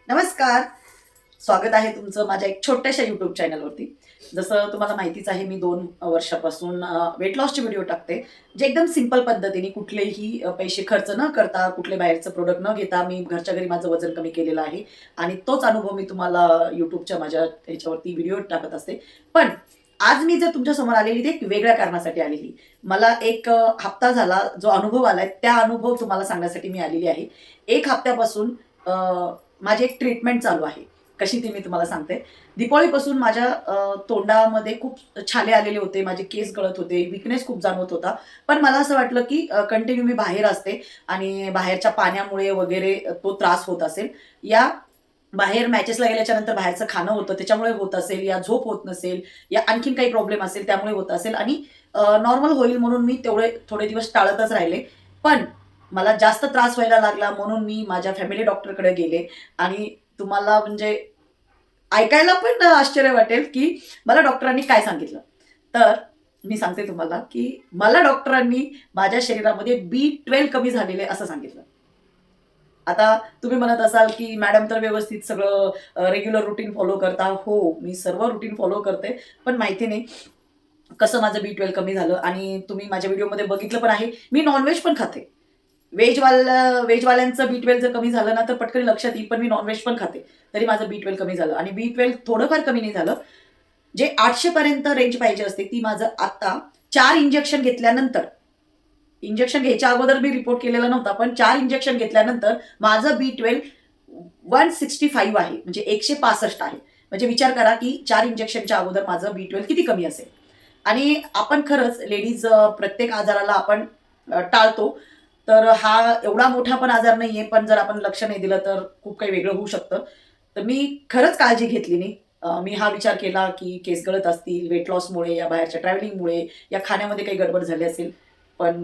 नमस्कार. स्वागत आहे तुमचं माझ्या एक छोट्याशा यूट्यूब चॅनलवरती. जसं तुम्हाला माहितीच आहे, मी 2 वर्षापासून वेट लॉसचे व्हिडिओ टाकते, जे एकदम सिंपल पद्धतीने कुठलेही पैसे खर्च न करता, कुठले बाहेरचं प्रोडक्ट न घेता मी घरच्या घरी माझं वजन कमी केलेलं आहे. आणि तोच अनुभव मी तुम्हाला यूट्यूबच्या माझ्या ह्याच्यावरती व्हिडिओ टाकत असते. पण आज मी जर तुमच्यासमोर आलेली, ते एक वेगळ्या कारणासाठी आलेली. मला एक हप्ता झाला, जो अनुभव आलाय, त्या अनुभव तुम्हाला सांगण्यासाठी मी आलेली आहे. 1 हप्त्यापासून माझी एक ट्रीटमेंट चालू आहे. कशी ती मी तुम्हाला सांगते. दिवाळीपासून माझ्या तोंडामध्ये खूप छाले आलेले होते, माझे केस गळत होते, वीकनेस खूप जाणवत होता. पण मला असं वाटलं, की कंटिन्यू मी बाहेर असते आणि बाहेरच्या पाण्यामुळे वगैरे तो त्रास होत असेल. या बाहेर मॅचेसला गेल्याच्यानंतर बाहेरचं खाणं होतं, त्याच्यामुळे होत असेल, या झोप होत नसेल, या आणखीन काही प्रॉब्लेम असेल त्यामुळे होत असेल आणि नॉर्मल होईल म्हणून मी तेवढे थोडे दिवस टाळतच राहिले. पण मला जास्त त्रास व्हायला लागला म्हणून मी माझ्या फॅमिली डॉक्टरकडे गेले आणि तुम्हाला म्हणजे ऐकायला पण आश्चर्य वाटेल, की मला डॉक्टरांनी काय सांगितलं. तर मी सांगते तुम्हाला, की मला डॉक्टरांनी माझ्या शरीरामध्ये B12 कमी झालेलं आहे असं सांगितलं. आता तुम्ही म्हणत असाल, की मॅडम तर व्यवस्थित सगळं रेग्युलर रुटीन फॉलो करता. हो, मी सर्व रुटीन फॉलो करते. पण माहिती नाही कसं माझं B12 कमी झालं आणि तुम्ही माझ्या व्हिडिओमध्ये बघितलं पण आहे. मी नॉन-व्हेज पण खाते. व्हेजवाल्यांचं B12 जर कमी झालं ना, तर पटकन लक्षात येईल. पण मी नॉन-व्हेज पण खाते. तरी माझं B12 कमी झालं आणि B12 थोडंफार कमी नाही झालं. जे 800 पर्यंत रेंज पाहिजे असते, ती माझं आता 4 इंजेक्शन घेतल्यानंतर, इंजेक्शन घ्यायच्या अगोदर मी रिपोर्ट केलेला नव्हता, पण 4 इंजेक्शन घेतल्यानंतर माझं B12 165 आहे, म्हणजे 165 आहे. म्हणजे विचार करा, की 4 इंजेक्शनच्या अगोदर माझं B12 किती कमी असेल. आणि आपण खरंच लेडीज प्रत्येक आजाराला आपण टाळतो. तर हा एवढा मोठा पण आजार नाहीये, पण जर आपण लक्ष नाही दिलं तर खूप काही वेगळं होऊ शकतं. तर मी खरंच काळजी घेतली नाही. मी हा विचार केला, की केस गळत असतील वेट लॉसमुळे, या बाहेरच्या ट्रॅव्हलिंगमुळे, या खाण्यामध्ये काही गडबड झाली असेल. पण